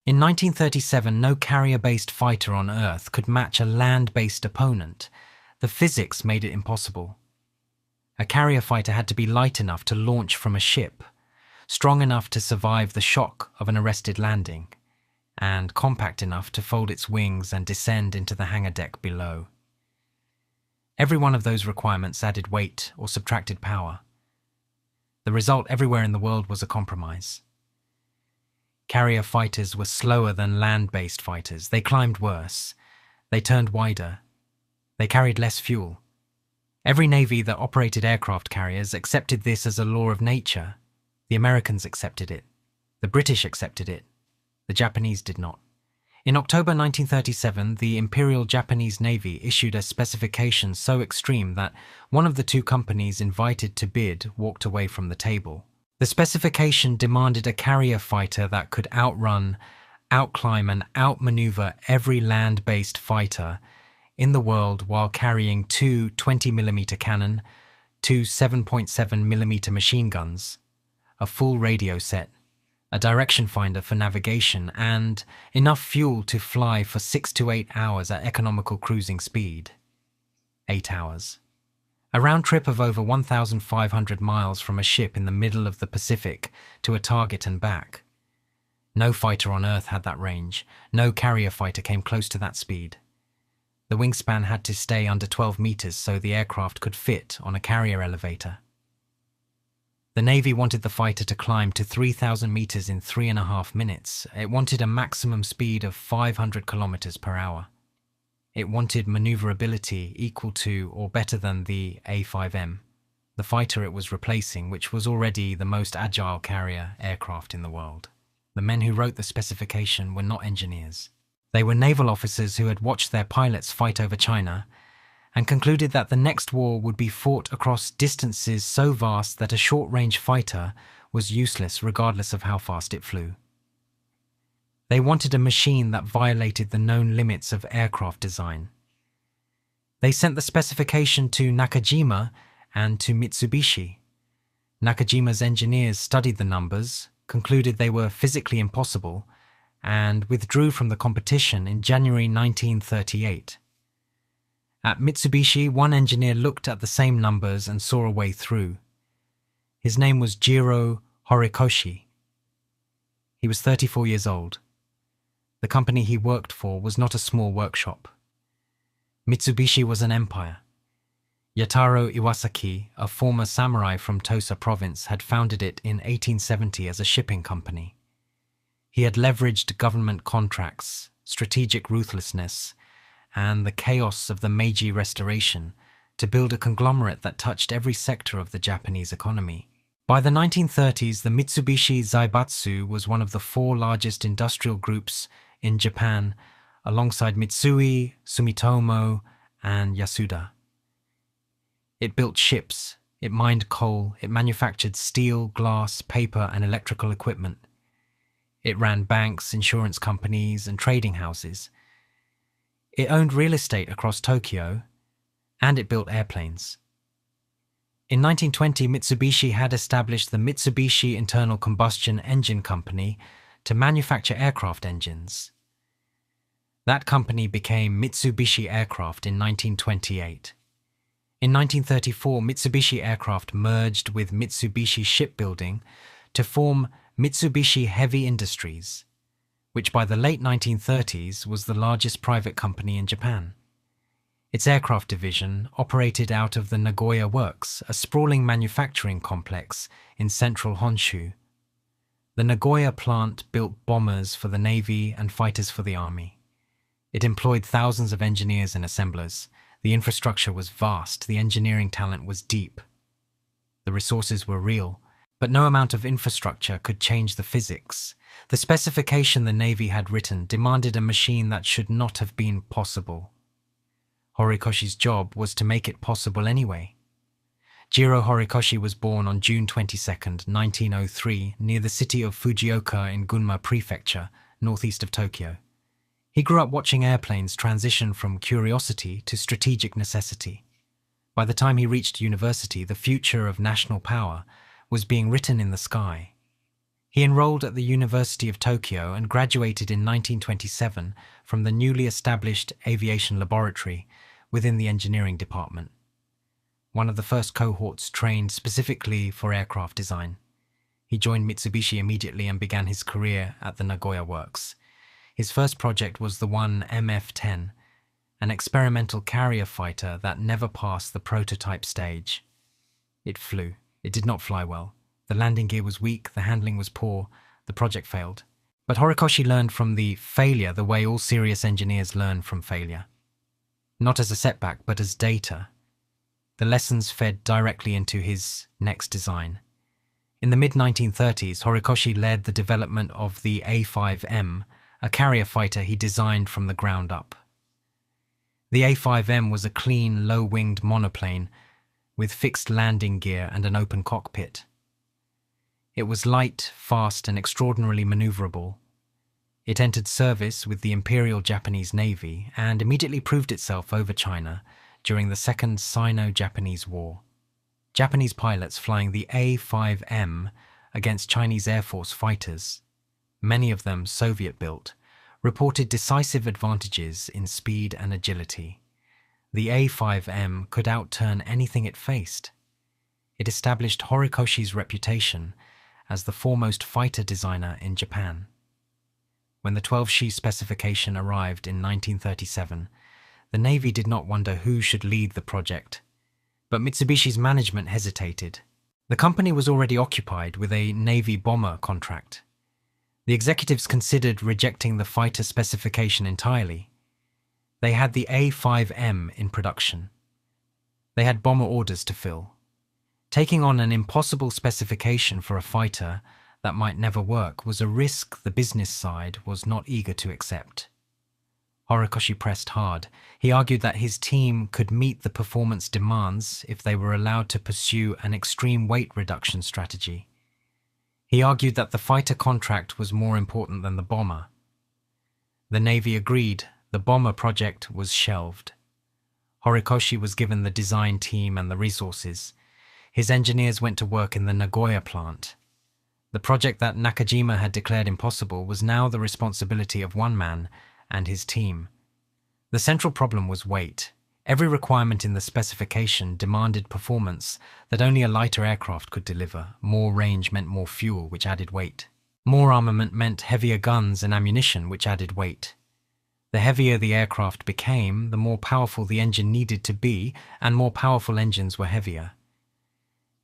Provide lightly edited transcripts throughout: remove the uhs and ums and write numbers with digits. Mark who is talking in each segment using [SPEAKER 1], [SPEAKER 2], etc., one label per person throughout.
[SPEAKER 1] In 1937, no carrier-based fighter on Earth could match a land-based opponent. The physics made it impossible. A carrier fighter had to be light enough to launch from a ship, strong enough to survive the shock of an arrested landing, and compact enough to fold its wings and descend into the hangar deck below. Every one of those requirements added weight or subtracted power. The result everywhere in the world was a compromise. Carrier fighters were slower than land-based fighters. They climbed worse. They turned wider. They carried less fuel. Every navy that operated aircraft carriers accepted this as a law of nature. The Americans accepted it. The British accepted it. The Japanese did not. In October 1937, the Imperial Japanese Navy issued a specification so extreme that one of the two companies invited to bid walked away from the table. The specification demanded a carrier fighter that could outrun, outclimb, and outmaneuver every land-based fighter in the world while carrying two 20mm cannon, two 7.7mm machine guns, a full radio set, a direction finder for navigation, and enough fuel to fly for 6 to 8 hours at economical cruising speed. 8 hours. A round trip of over 1,500 miles from a ship in the middle of the Pacific to a target and back. No fighter on Earth had that range. No carrier fighter came close to that speed. The wingspan had to stay under 12 meters so the aircraft could fit on a carrier elevator. The Navy wanted the fighter to climb to 3,000 meters in 3.5 minutes. It wanted a maximum speed of 500 kilometers per hour. It wanted maneuverability equal to or better than the A6M, the fighter it was replacing, which was already the most agile carrier aircraft in the world. The men who wrote the specification were not engineers. They were naval officers who had watched their pilots fight over China and concluded that the next war would be fought across distances so vast that a short-range fighter was useless regardless of how fast it flew. They wanted a machine that violated the known limits of aircraft design. They sent the specification to Nakajima and to Mitsubishi. Nakajima's engineers studied the numbers, concluded they were physically impossible, and withdrew from the competition in January 1938. At Mitsubishi, one engineer looked at the same numbers and saw a way through. His name was Jiro Horikoshi. He was 34 years old. The company he worked for was not a small workshop. Mitsubishi was an empire. Yataro Iwasaki, a former samurai from Tosa province, had founded it in 1870 as a shipping company. He had leveraged government contracts, strategic ruthlessness, and the chaos of the Meiji Restoration to build a conglomerate that touched every sector of the Japanese economy. By the 1930s, the Mitsubishi Zaibatsu was one of the 4 largest industrial groups in Japan, alongside Mitsui, Sumitomo, and Yasuda. It built ships, it mined coal, it manufactured steel, glass, paper, and electrical equipment. It ran banks, insurance companies, and trading houses. It owned real estate across Tokyo, and it built airplanes. In 1920, Mitsubishi had established the Mitsubishi Internal Combustion Engine Company to manufacture aircraft engines. That company became Mitsubishi Aircraft in 1928. In 1934, Mitsubishi Aircraft merged with Mitsubishi Shipbuilding to form Mitsubishi Heavy Industries, which by the late 1930s was the largest private company in Japan. Its aircraft division operated out of the Nagoya Works, a sprawling manufacturing complex in central Honshu. The Nagoya plant built bombers for the Navy and fighters for the Army. It employed thousands of engineers and assemblers. The infrastructure was vast, the engineering talent was deep. The resources were real, but no amount of infrastructure could change the physics. The specification the Navy had written demanded a machine that should not have been possible. Horikoshi's job was to make it possible anyway. Jiro Horikoshi was born on June 22, 1903, near the city of Fujioka in Gunma Prefecture, northeast of Tokyo. He grew up watching airplanes transition from curiosity to strategic necessity. By the time he reached university, the future of national power was being written in the sky. He enrolled at the University of Tokyo and graduated in 1927 from the newly established Aviation Laboratory within the engineering department, one of the first cohorts trained specifically for aircraft design. He joined Mitsubishi immediately and began his career at the Nagoya Works. His first project was the 1MF-10, an experimental carrier fighter that never passed the prototype stage. It flew. It did not fly well. The landing gear was weak, the handling was poor, the project failed. But Horikoshi learned from the failure the way all serious engineers learn from failure. Not as a setback, but as data. The lessons fed directly into his next design. In the mid-1930s, Horikoshi led the development of the A6M, a carrier fighter he designed from the ground up. The A6M was a clean, low-winged monoplane with fixed landing gear and an open cockpit. It was light, fast, and extraordinarily maneuverable. It entered service with the Imperial Japanese Navy and immediately proved itself over China during the Second Sino-Japanese War. Japanese pilots flying the A6M against Chinese Air Force fighters, many of them Soviet-built, reported decisive advantages in speed and agility. The A6M could outturn anything it faced. It established Horikoshi's reputation as the foremost fighter designer in Japan. When the 12-she specification arrived in 1937, the Navy did not wonder who should lead the project. But Mitsubishi's management hesitated. The company was already occupied with a Navy bomber contract. The executives considered rejecting the fighter specification entirely. They had the A6M in production. They had bomber orders to fill. Taking on an impossible specification for a fighter that might never work was a risk the business side was not eager to accept. Horikoshi pressed hard. He argued that his team could meet the performance demands if they were allowed to pursue an extreme weight reduction strategy. He argued that the fighter contract was more important than the bomber. The Navy agreed. The bomber project was shelved. Horikoshi was given the design team and the resources. His engineers went to work in the Nagoya plant. The project that Nakajima had declared impossible was now the responsibility of one man and his team. The central problem was weight. Every requirement in the specification demanded performance that only a lighter aircraft could deliver. More range meant more fuel, which added weight. More armament meant heavier guns and ammunition, which added weight. The heavier the aircraft became, the more powerful the engine needed to be, and more powerful engines were heavier.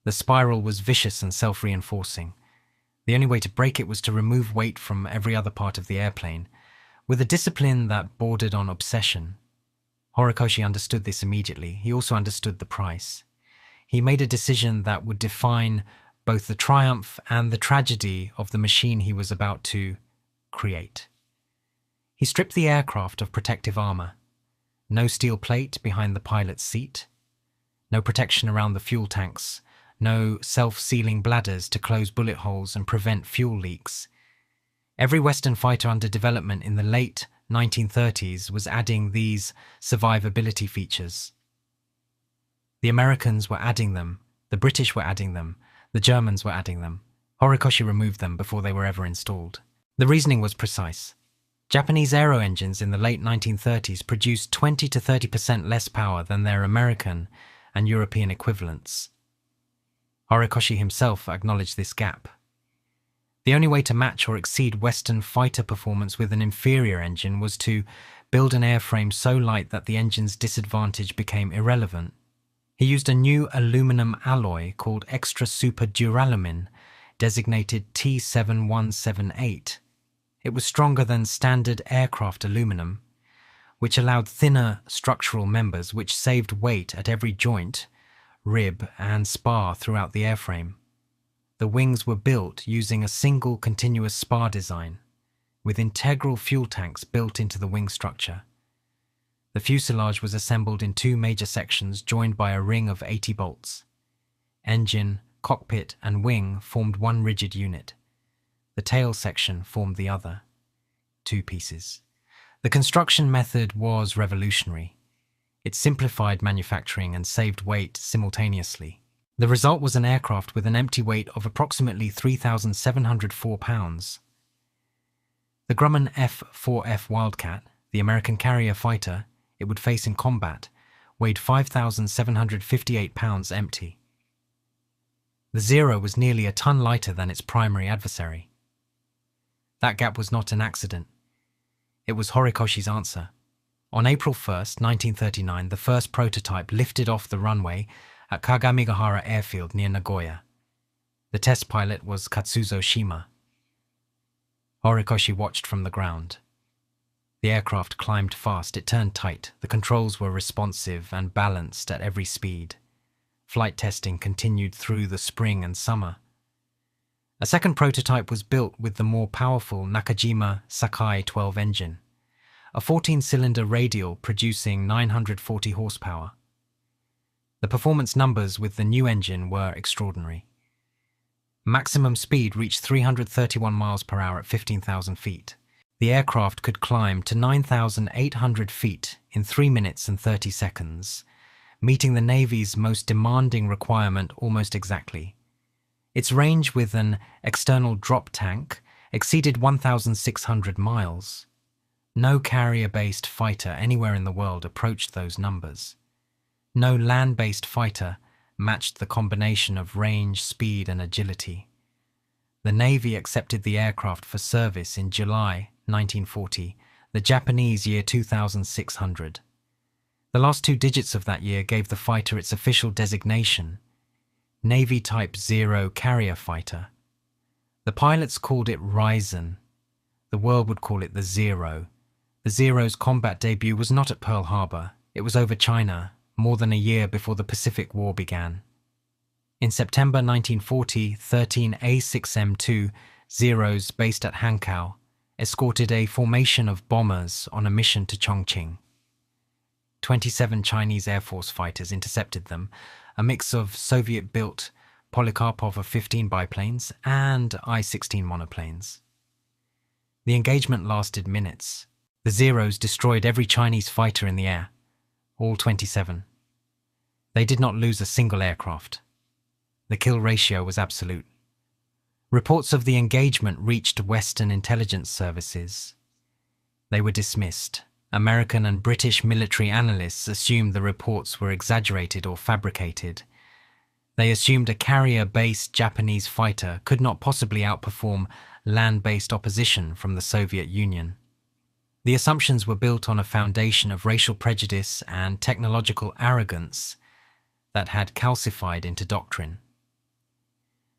[SPEAKER 1] The spiral was vicious and self-reinforcing. The only way to break it was to remove weight from every other part of the airplane, with a discipline that bordered on obsession. Horikoshi understood this immediately. He also understood the price. He made a decision that would define both the triumph and the tragedy of the machine he was about to create. He stripped the aircraft of protective armor. No steel plate behind the pilot's seat. No protection around the fuel tanks. No self-sealing bladders to close bullet holes and prevent fuel leaks. Every Western fighter under development in the late 1930s was adding these survivability features. The Americans were adding them, the British were adding them, the Germans were adding them. Horikoshi removed them before they were ever installed. The reasoning was precise. Japanese aero engines in the late 1930s produced 20 to 30% less power than their American and European equivalents. Horikoshi himself acknowledged this gap. The only way to match or exceed Western fighter performance with an inferior engine was to build an airframe so light that the engine's disadvantage became irrelevant. He used a new aluminum alloy called extra super duralumin, designated T7178. It was stronger than standard aircraft aluminum, which allowed thinner structural members which saved weight at every joint, rib and spar throughout the airframe. The wings were built using a single continuous spar design, with integral fuel tanks built into the wing structure. The fuselage was assembled in two major sections joined by a ring of 80 bolts. Engine, cockpit and wing formed one rigid unit. The tail section formed the other. Two pieces. The construction method was revolutionary. It simplified manufacturing and saved weight simultaneously. The result was an aircraft with an empty weight of approximately 3,704 pounds. The Grumman F-4F Wildcat, the American carrier fighter it would face in combat, weighed 5,758 pounds empty. The Zero was nearly a ton lighter than its primary adversary. That gap was not an accident. It was Horikoshi's answer. On April 1st, 1939, the first prototype lifted off the runway at Kagamigahara Airfield near Nagoya. The test pilot was Katsuzo Shima. Horikoshi watched from the ground. The aircraft climbed fast, it turned tight, the controls were responsive and balanced at every speed. Flight testing continued through the spring and summer. A second prototype was built with the more powerful Nakajima Sakai 12 engine, a 14-cylinder radial producing 940 horsepower. The performance numbers with the new engine were extraordinary. Maximum speed reached 331 miles per hour at 15,000 feet. The aircraft could climb to 9,800 feet in 3 minutes and 30 seconds, meeting the Navy's most demanding requirement almost exactly. Its range with an external drop tank exceeded 1,600 miles. No carrier-based fighter anywhere in the world approached those numbers. No land-based fighter matched the combination of range, speed, and agility. The Navy accepted the aircraft for service in July 1940, the Japanese year 2600. The last 2 digits of that year gave the fighter its official designation, Navy Type Zero Carrier Fighter. The pilots called it Ryzen. The world would call it the Zero. The Zero's combat debut was not at Pearl Harbor. It was over China, more than a year before the Pacific War began. In September 1940, 13 A6M Zeros based at Hankow escorted a formation of bombers on a mission to Chongqing. 27 Chinese Air Force fighters intercepted them, a mix of Soviet-built Polikarpov F-15 biplanes and I-16 monoplanes. The engagement lasted minutes. The Zeros destroyed every Chinese fighter in the air, all 27. They did not lose a single aircraft. The kill ratio was absolute. Reports of the engagement reached Western intelligence services. They were dismissed. American and British military analysts assumed the reports were exaggerated or fabricated. They assumed a carrier-based Japanese fighter could not possibly outperform land-based opposition from the Soviet Union. The assumptions were built on a foundation of racial prejudice and technological arrogance that had calcified into doctrine.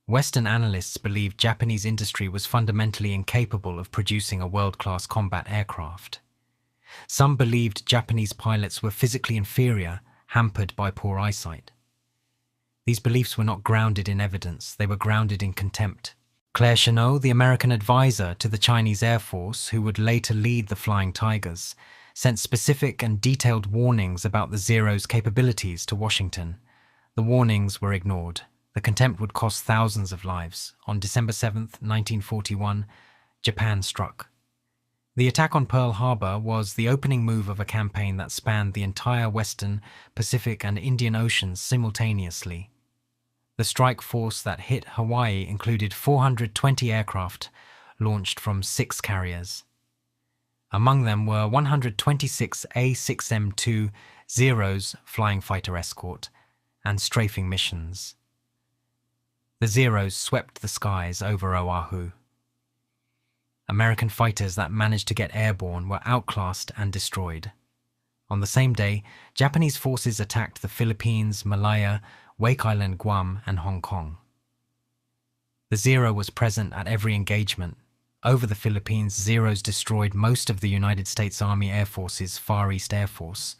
[SPEAKER 1] Western analysts believed Japanese industry was fundamentally incapable of producing a world-class combat aircraft. Some believed Japanese pilots were physically inferior, hampered by poor eyesight. These beliefs were not grounded in evidence, they were grounded in contempt. Claire Chennault, the American advisor to the Chinese Air Force, who would later lead the Flying Tigers, sent specific and detailed warnings about the Zero's capabilities to Washington. The warnings were ignored. The contempt would cost thousands of lives. On December 7, 1941, Japan struck. The attack on Pearl Harbor was the opening move of a campaign that spanned the entire Western, Pacific, and Indian Oceans simultaneously. The strike force that hit Hawaii included 420 aircraft launched from 6 carriers. Among them were 126 A6M Zeros flying fighter escort and strafing missions. The Zeros swept the skies over Oahu. American fighters that managed to get airborne were outclassed and destroyed. On the same day, Japanese forces attacked the Philippines, Malaya, Wake Island, Guam, and Hong Kong. The Zero was present at every engagement. Over the Philippines, Zeros destroyed most of the United States Army Air Force's Far East Air Force,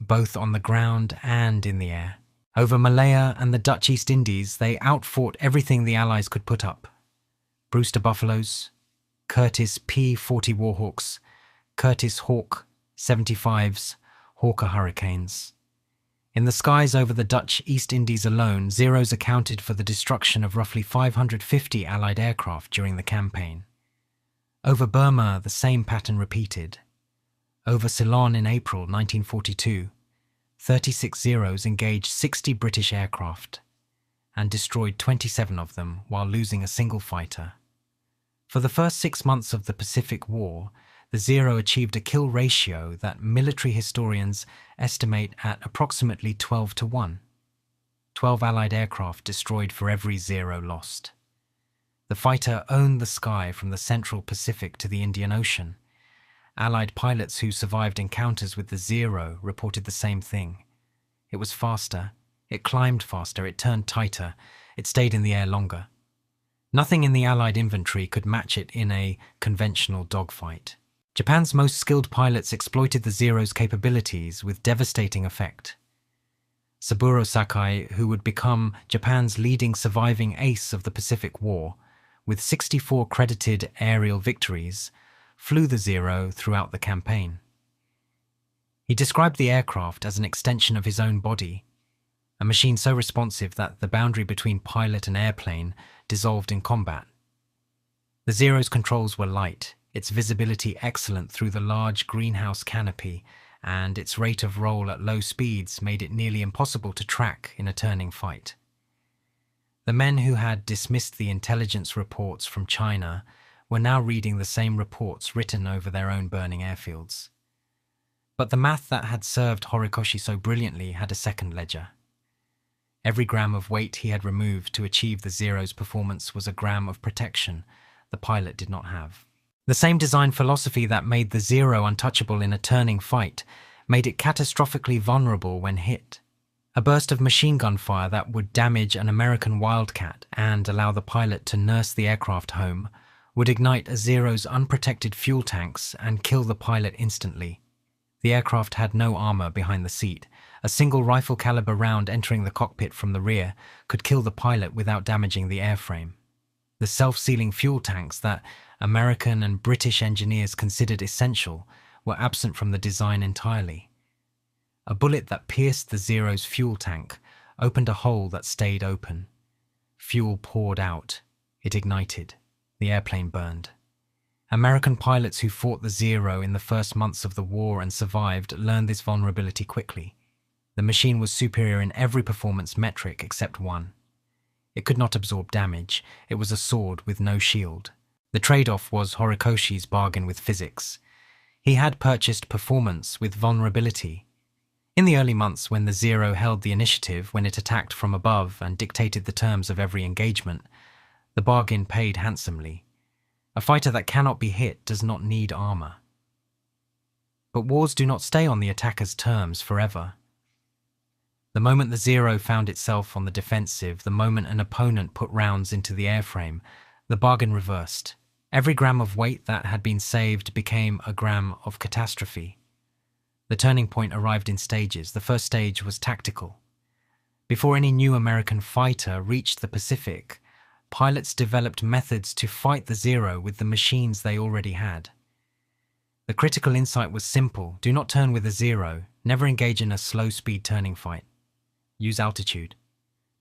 [SPEAKER 1] both on the ground and in the air. Over Malaya and the Dutch East Indies, they outfought everything the Allies could put up. Brewster Buffaloes, Curtiss P-40 Warhawks, Curtiss Hawk 75s, Hawker Hurricanes. In the skies over the Dutch East Indies alone, Zeros accounted for the destruction of roughly 550 Allied aircraft during the campaign. Over Burma, the same pattern repeated. Over Ceylon in April 1942, 36 Zeros engaged 60 British aircraft. and destroyed 27 of them while losing a single fighter. For the first 6 months of the Pacific War, the Zero achieved a kill ratio that military historians estimate at approximately 12-1. 12 Allied aircraft destroyed for every Zero lost. The fighter owned the sky from the central Pacific to the Indian Ocean. Allied pilots who survived encounters with the Zero reported the same thing. It was faster, it climbed faster, it turned tighter, it stayed in the air longer. Nothing in the Allied inventory could match it in a conventional dogfight. Japan's most skilled pilots exploited the Zero's capabilities with devastating effect. Saburo Sakai, who would become Japan's leading surviving ace of the Pacific War, with 64 credited aerial victories, flew the Zero throughout the campaign. He described the aircraft as an extension of his own body, a machine so responsive that the boundary between pilot and airplane dissolved in combat. The Zero's controls were light, its visibility excellent through the large greenhouse canopy, and its rate of roll at low speeds made it nearly impossible to track in a turning fight. The men who had dismissed the intelligence reports from China were now reading the same reports written over their own burning airfields. But the math that had served Horikoshi so brilliantly had a second ledger. Every gram of weight he had removed to achieve the Zero's performance was a gram of protection the pilot did not have. The same design philosophy that made the Zero untouchable in a turning fight made it catastrophically vulnerable when hit. A burst of machine gun fire that would damage an American Wildcat and allow the pilot to nurse the aircraft home would ignite a Zero's unprotected fuel tanks and kill the pilot instantly. The aircraft had no armor behind the seat. A single rifle-caliber round entering the cockpit from the rear could kill the pilot without damaging the airframe. The self-sealing fuel tanks that American and British engineers considered essential were absent from the design entirely. A bullet that pierced the Zero's fuel tank opened a hole that stayed open. Fuel poured out. It ignited. The airplane burned. American pilots who fought the Zero in the first months of the war and survived learned this vulnerability quickly. The machine was superior in every performance metric except one. It could not absorb damage. It was a sword with no shield. The trade-off was Horikoshi's bargain with physics. He had purchased performance with vulnerability. In the early months when the Zero held the initiative, when it attacked from above and dictated the terms of every engagement, the bargain paid handsomely. A fighter that cannot be hit does not need armor. But wars do not stay on the attacker's terms forever. The moment the Zero found itself on the defensive, the moment an opponent put rounds into the airframe, the bargain reversed. Every gram of weight that had been saved became a gram of catastrophe. The turning point arrived in stages. The first stage was tactical. Before any new American fighter reached the Pacific, pilots developed methods to fight the Zero with the machines they already had. The critical insight was simple. Do not turn with a Zero. Never engage in a slow-speed turning fight. Use altitude.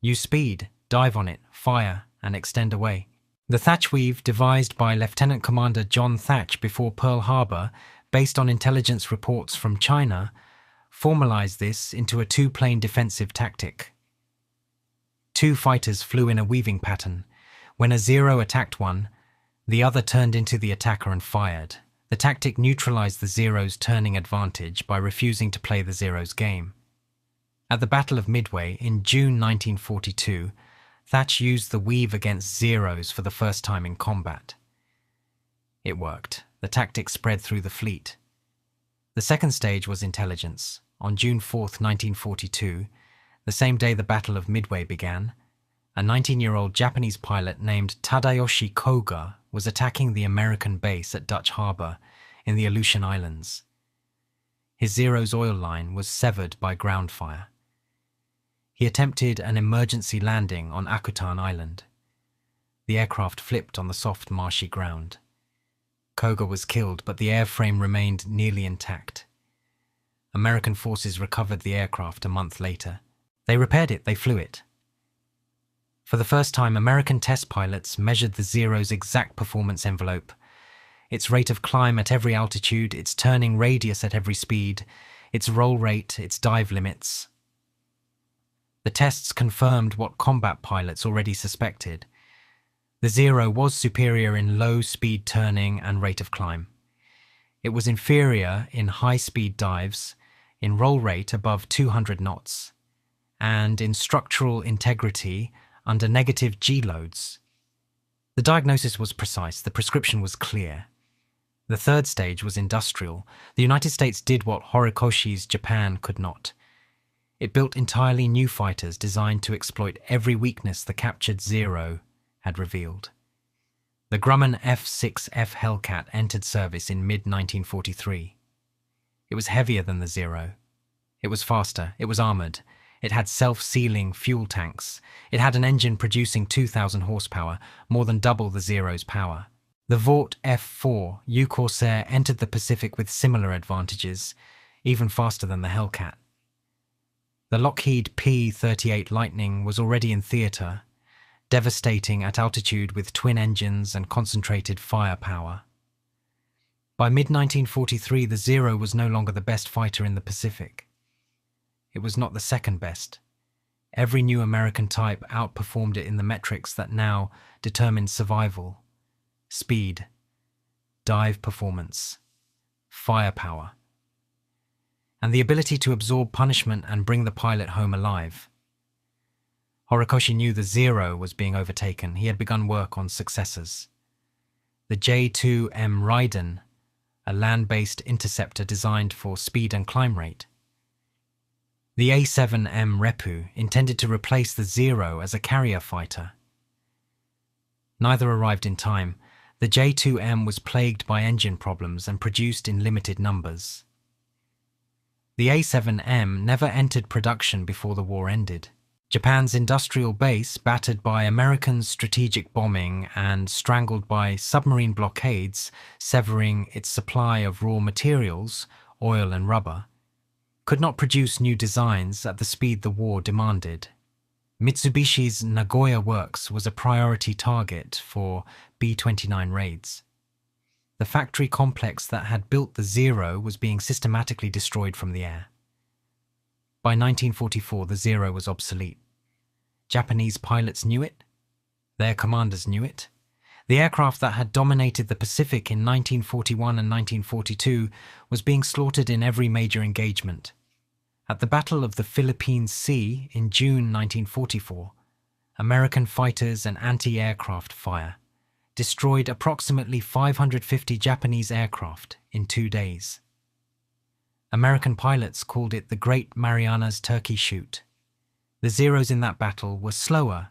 [SPEAKER 1] Use speed. Dive on it, fire, and extend away. The Thatch weave, devised by Lieutenant Commander John Thatch before Pearl Harbor, based on intelligence reports from China, formalized this into a two-plane defensive tactic. Two fighters flew in a weaving pattern. When a Zero attacked one, the other turned into the attacker and fired. The tactic neutralized the Zero's turning advantage by refusing to play the Zero's game. At the Battle of Midway in June 1942, Thatch used the weave against Zeros for the first time in combat. It worked. The tactic spread through the fleet. The second stage was intelligence. On June 4, 1942, the same day the Battle of Midway began, a 19-year-old Japanese pilot named Tadayoshi Koga was attacking the American base at Dutch Harbor in the Aleutian Islands. His Zero's oil line was severed by ground fire. He attempted an emergency landing on Akutan Island. The aircraft flipped on the soft, marshy ground. Koga was killed, but the airframe remained nearly intact. American forces recovered the aircraft a month later. They repaired it, they flew it. For the first time, American test pilots measured the Zero's exact performance envelope, its rate of climb at every altitude, its turning radius at every speed, its roll rate, its dive limits. The tests confirmed what combat pilots already suspected. The Zero was superior in low-speed turning and rate of climb. It was inferior in high-speed dives, in roll rate above 200 knots, and in structural integrity under negative G-loads. The diagnosis was precise, the prescription was clear. The third stage was industrial. The United States did what Horikoshi's Japan could not. It built entirely new fighters designed to exploit every weakness the captured Zero had revealed. The Grumman F-6F Hellcat entered service in mid-1943. It was heavier than the Zero. It was faster, it was armoured, it had self-sealing fuel tanks, it had an engine producing 2,000 horsepower, more than double the Zero's power. The Vought F-4 U Corsair entered the Pacific with similar advantages, even faster than the Hellcat. The Lockheed P-38 Lightning was already in theatre, devastating at altitude with twin engines and concentrated firepower. By mid-1943, the Zero was no longer the best fighter in the Pacific. It was not the second best. Every new American type outperformed it in the metrics that now determined survival: speed, dive performance, firepower, and the ability to absorb punishment and bring the pilot home alive. Horikoshi knew the Zero was being overtaken. He had begun work on successors. The J-2M Raiden, a land-based interceptor designed for speed and climb rate. The A6M Repu, intended to replace the Zero as a carrier fighter. Neither arrived in time. The J-2M was plagued by engine problems and produced in limited numbers. The A7M never entered production before the war ended. Japan's industrial base, battered by American strategic bombing and strangled by submarine blockades severing its supply of raw materials, oil and rubber, could not produce new designs at the speed the war demanded. Mitsubishi's Nagoya works was a priority target for B-29 raids. The factory complex that had built the Zero was being systematically destroyed from the air. By 1944, the Zero was obsolete. Japanese pilots knew it. Their commanders knew it. The aircraft that had dominated the Pacific in 1941 and 1942 was being slaughtered in every major engagement. At the Battle of the Philippine Sea in June 1944, American fighters and anti-aircraft fire destroyed approximately 550 Japanese aircraft in 2 days. American pilots called it the Great Marianas Turkey Shoot. The Zeros in that battle were slower,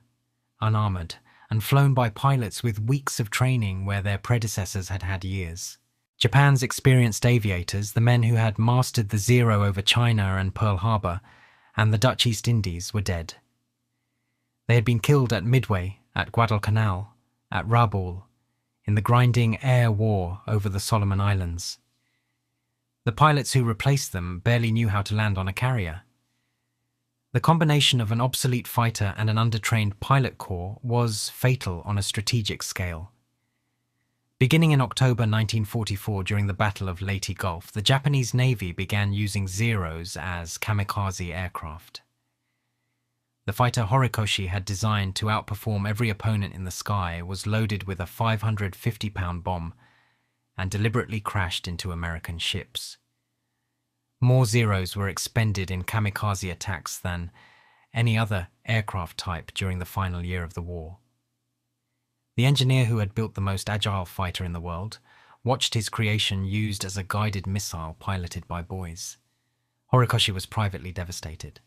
[SPEAKER 1] unarmoured, and flown by pilots with weeks of training where their predecessors had had years. Japan's experienced aviators, the men who had mastered the Zero over China and Pearl Harbor, and the Dutch East Indies, were dead. They had been killed at Midway, at Guadalcanal, at Rabaul, in the grinding air war over the Solomon Islands. The pilots who replaced them barely knew how to land on a carrier. The combination of an obsolete fighter and an undertrained pilot corps was fatal on a strategic scale. Beginning in October 1944 during the Battle of Leyte Gulf, the Japanese Navy began using Zeros as kamikaze aircraft. The fighter Horikoshi had designed to outperform every opponent in the sky was loaded with a 550-pound bomb and deliberately crashed into American ships. More Zeros were expended in kamikaze attacks than any other aircraft type during the final year of the war. The engineer who had built the most agile fighter in the world watched his creation used as a guided missile piloted by boys. Horikoshi was privately devastated.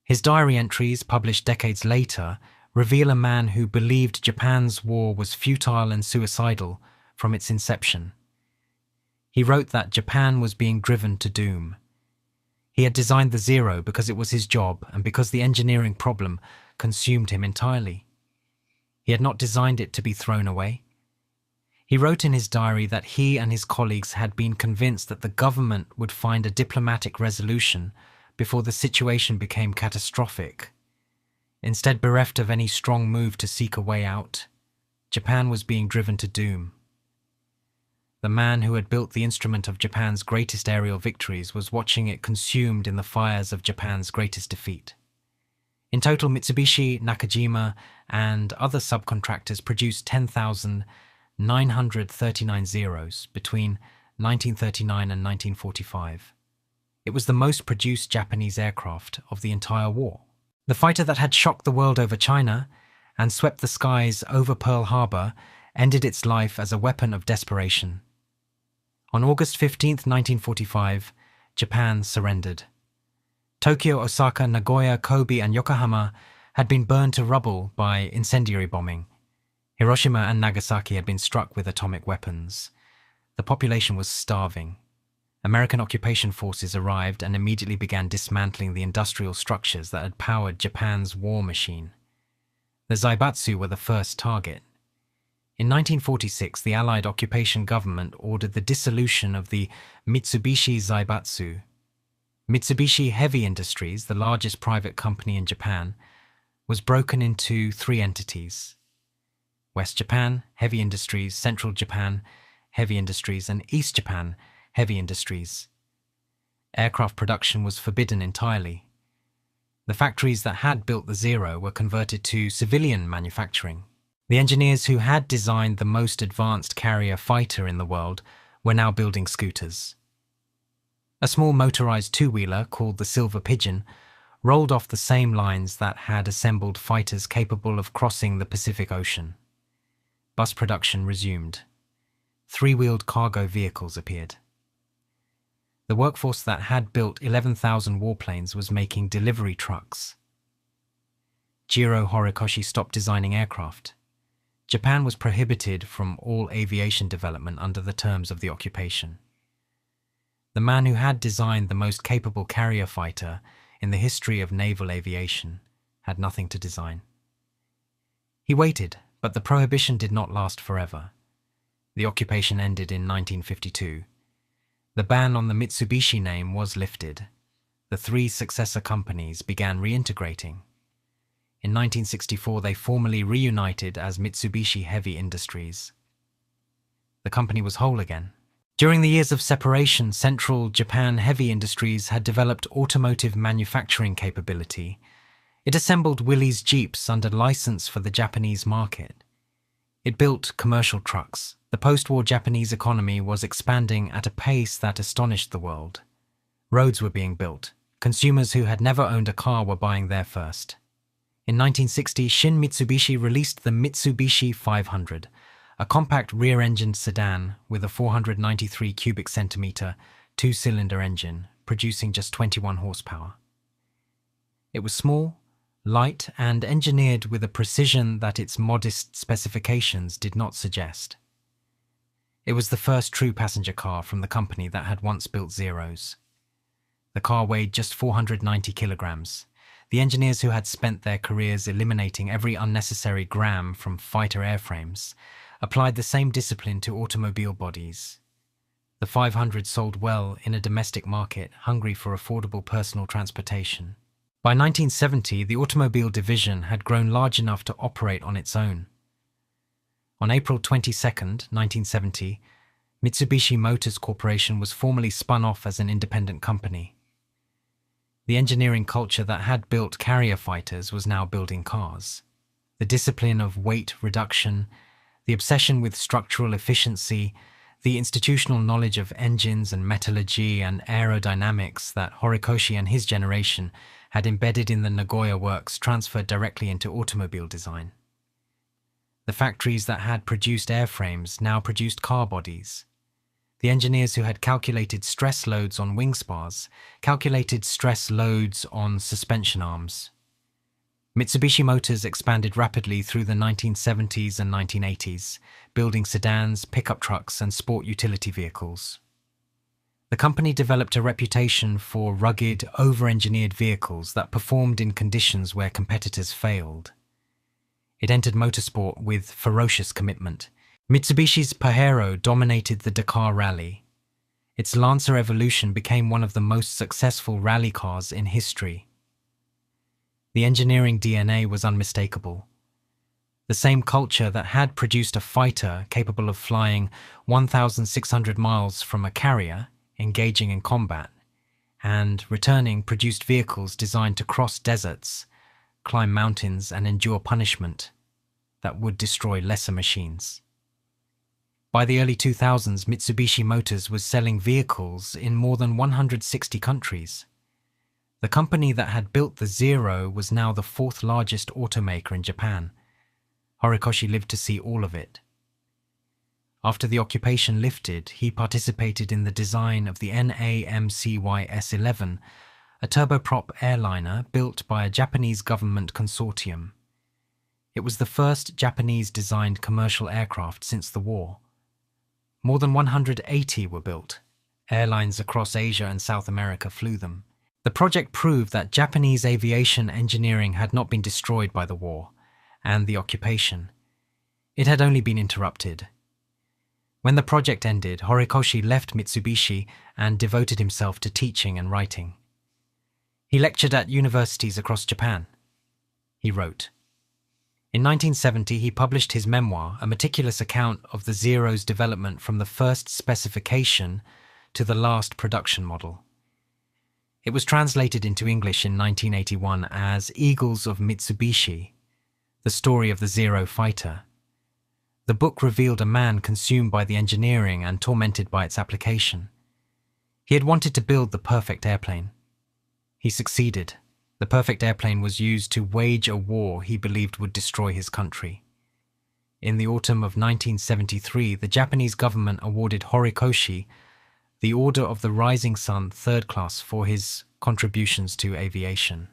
[SPEAKER 1] His diary entries, published decades later, reveal a man who believed Japan's war was futile and suicidal from its inception. He wrote that Japan was being driven to doom. He had designed the Zero because it was his job and because the engineering problem consumed him entirely. He had not designed it to be thrown away. He wrote in his diary that he and his colleagues had been convinced that the government would find a diplomatic resolution before the situation became catastrophic. Instead, bereft of any strong move to seek a way out, Japan was being driven to doom. The man who had built the instrument of Japan's greatest aerial victories was watching it consumed in the fires of Japan's greatest defeat. In total, Mitsubishi, Nakajima, and other subcontractors produced 10,939 Zeros between 1939 and 1945. It was the most produced Japanese aircraft of the entire war. The fighter that had shocked the world over China and swept the skies over Pearl Harbor ended its life as a weapon of desperation. On August 15, 1945, Japan surrendered. Tokyo, Osaka, Nagoya, Kobe, and Yokohama had been burned to rubble by incendiary bombing. Hiroshima and Nagasaki had been struck with atomic weapons. The population was starving. American occupation forces arrived and immediately began dismantling the industrial structures that had powered Japan's war machine. The Zaibatsu were the first target. In 1946, the Allied occupation government ordered the dissolution of the Mitsubishi Zaibatsu. Mitsubishi Heavy Industries, the largest private company in Japan, was broken into three entities: West Japan Heavy Industries, Central Japan Heavy Industries, and East Japan Heavy Industries. Aircraft production was forbidden entirely. The factories that had built the Zero were converted to civilian manufacturing. The engineers who had designed the most advanced carrier fighter in the world were now building scooters. A small motorized two-wheeler called the Silver Pigeon rolled off the same lines that had assembled fighters capable of crossing the Pacific Ocean. Bus production resumed. Three-wheeled cargo vehicles appeared. The workforce that had built 11,000 warplanes was making delivery trucks. Jiro Horikoshi stopped designing aircraft. Japan was prohibited from all aviation development under the terms of the occupation. The man who had designed the most capable carrier fighter in the history of naval aviation had nothing to design. He waited, but the prohibition did not last forever. The occupation ended in 1952. The ban on the Mitsubishi name was lifted. The three successor companies began reintegrating. In 1964, they formally reunited as Mitsubishi Heavy Industries. The company was whole again. During the years of separation, Central Japan Heavy Industries had developed automotive manufacturing capability. It assembled Willys Jeeps under license for the Japanese market. It built commercial trucks. The post-war Japanese economy was expanding at a pace that astonished the world. Roads were being built. Consumers who had never owned a car were buying there first. In 1960, Shin Mitsubishi released the Mitsubishi 500, a compact rear-engined sedan with a 493 cubic centimeter, two-cylinder engine, producing just 21 horsepower. It was small, light, and engineered with a precision that its modest specifications did not suggest. It was the first true passenger car from the company that had once built Zeros. The car weighed just 490 kilograms. The engineers who had spent their careers eliminating every unnecessary gram from fighter airframes applied the same discipline to automobile bodies. The 500 sold well in a domestic market hungry for affordable personal transportation. By 1970, the automobile division had grown large enough to operate on its own. On April 22, 1970, Mitsubishi Motors Corporation was formally spun off as an independent company. The engineering culture that had built carrier fighters was now building cars. The discipline of weight reduction, the obsession with structural efficiency, the institutional knowledge of engines and metallurgy and aerodynamics that Horikoshi and his generation had embedded in the Nagoya works transferred directly into automobile design. The factories that had produced airframes now produced car bodies. The engineers who had calculated stress loads on wing spars calculated stress loads on suspension arms. Mitsubishi Motors expanded rapidly through the 1970s and 1980s, building sedans, pickup trucks, and sport utility vehicles. The company developed a reputation for rugged, over-engineered vehicles that performed in conditions where competitors failed. It entered motorsport with ferocious commitment. Mitsubishi's Pajero dominated the Dakar Rally. Its Lancer Evolution became one of the most successful rally cars in history. The engineering DNA was unmistakable. The same culture that had produced a fighter capable of flying 1,600 miles from a carrier, engaging in combat, and returning produced vehicles designed to cross deserts, climb mountains, and endure punishment that would destroy lesser machines. By the early 2000s, Mitsubishi Motors was selling vehicles in more than 160 countries. The company that had built the Zero was now the fourth largest automaker in Japan. Horikoshi lived to see all of it. After the occupation lifted, he participated in the design of the NAMCY-S11, a turboprop airliner built by a Japanese government consortium. It was the first Japanese-designed commercial aircraft since the war. More than 180 were built. Airlines across Asia and South America flew them. The project proved that Japanese aviation engineering had not been destroyed by the war and the occupation. It had only been interrupted. When the project ended, Horikoshi left Mitsubishi and devoted himself to teaching and writing. He lectured at universities across Japan. He wrote. In 1970, he published his memoir, a meticulous account of the Zero's development from the first specification to the last production model. It was translated into English in 1981 as Eagles of Mitsubishi, the story of the Zero fighter. The book revealed a man consumed by the engineering and tormented by its application. He had wanted to build the perfect airplane. He succeeded. The perfect airplane was used to wage a war he believed would destroy his country. In the autumn of 1973, the Japanese government awarded Horikoshi the Order of the Rising Sun Third Class for his contributions to aviation.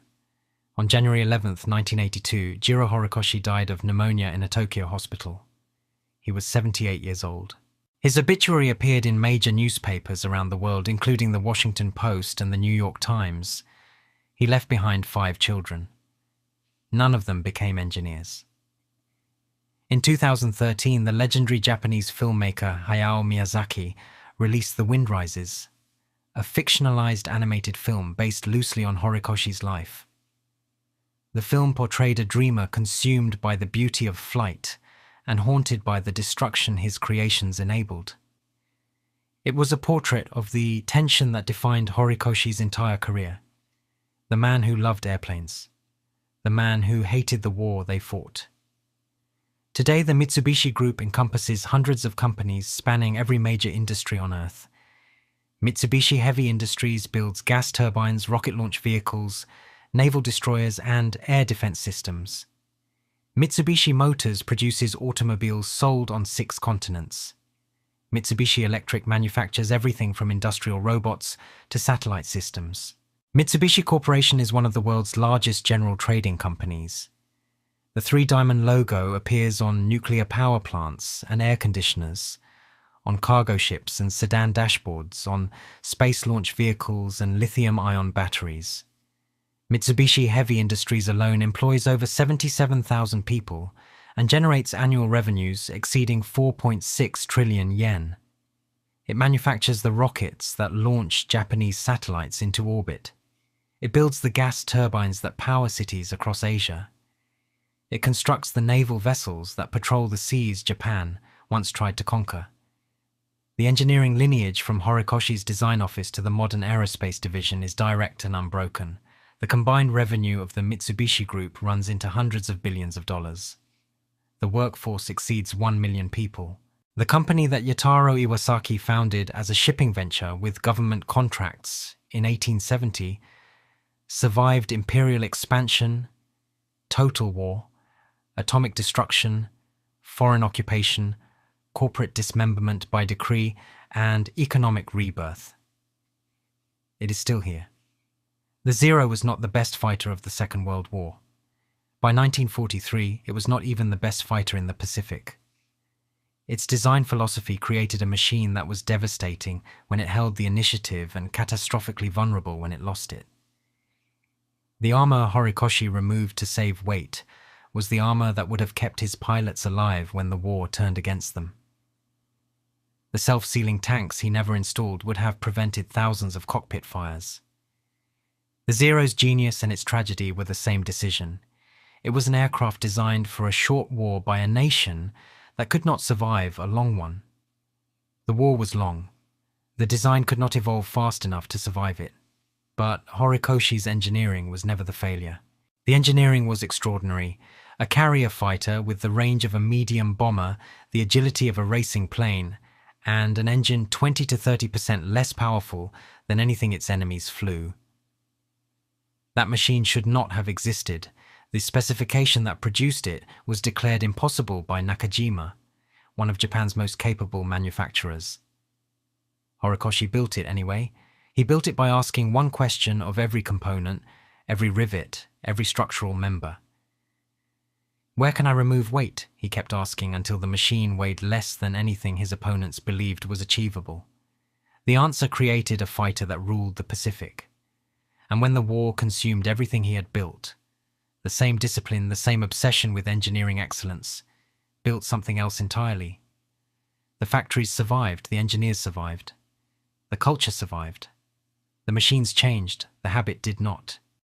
[SPEAKER 1] On January 11, 1982, Jiro Horikoshi died of pneumonia in a Tokyo hospital. He was 78 years old. His obituary appeared in major newspapers around the world, including the Washington Post and the New York Times. He left behind 5 children. None of them became engineers. In 2013, the legendary Japanese filmmaker Hayao Miyazaki released The Wind Rises, a fictionalized animated film based loosely on Horikoshi's life. The film portrayed a dreamer consumed by the beauty of flight and haunted by the destruction his creations enabled. It was a portrait of the tension that defined Horikoshi's entire career. The man who loved airplanes. The man who hated the war they fought. Today, the Mitsubishi Group encompasses hundreds of companies spanning every major industry on Earth. Mitsubishi Heavy Industries builds gas turbines, rocket launch vehicles, naval destroyers, and air defense systems. Mitsubishi Motors produces automobiles sold on 6 continents. Mitsubishi Electric manufactures everything from industrial robots to satellite systems. Mitsubishi Corporation is one of the world's largest general trading companies. The 3-diamond logo appears on nuclear power plants and air conditioners, on cargo ships and sedan dashboards, on space launch vehicles and lithium-ion batteries. Mitsubishi Heavy Industries alone employs over 77,000 people and generates annual revenues exceeding 4.6 trillion yen. It manufactures the rockets that launch Japanese satellites into orbit. It builds the gas turbines that power cities across Asia. It constructs the naval vessels that patrol the seas Japan once tried to conquer. The engineering lineage from Horikoshi's design office to the modern aerospace division is direct and unbroken. The combined revenue of the Mitsubishi Group runs into hundreds of billions of dollars. The workforce exceeds 1 million people. The company that Yataro Iwasaki founded as a shipping venture with government contracts in 1870 survived imperial expansion, total war, atomic destruction, foreign occupation, corporate dismemberment by decree, and economic rebirth. It is still here. The Zero was not the best fighter of the Second World War. By 1943, it was not even the best fighter in the Pacific. Its design philosophy created a machine that was devastating when it held the initiative and catastrophically vulnerable when it lost it. The armor Horikoshi removed to save weight was the armor that would have kept his pilots alive when the war turned against them. The self-sealing tanks he never installed would have prevented thousands of cockpit fires. The Zero's genius and its tragedy were the same decision. It was an aircraft designed for a short war by a nation that could not survive a long one. The war was long. The design could not evolve fast enough to survive it. But Horikoshi's engineering was never the failure. The engineering was extraordinary. A carrier fighter with the range of a medium bomber, the agility of a racing plane, and an engine 20 to 30% less powerful than anything its enemies flew. That machine should not have existed. The specification that produced it was declared impossible by Nakajima, one of Japan's most capable manufacturers. Horikoshi built it anyway. He built it by asking one question of every component, every rivet, every structural member. Where can I remove weight? He kept asking until the machine weighed less than anything his opponents believed was achievable. The answer created a fighter that ruled the Pacific. And when the war consumed everything he had built, the same discipline, the same obsession with engineering excellence, built something else entirely. The factories survived, the engineers survived. The culture survived. The machines changed, the habit did not.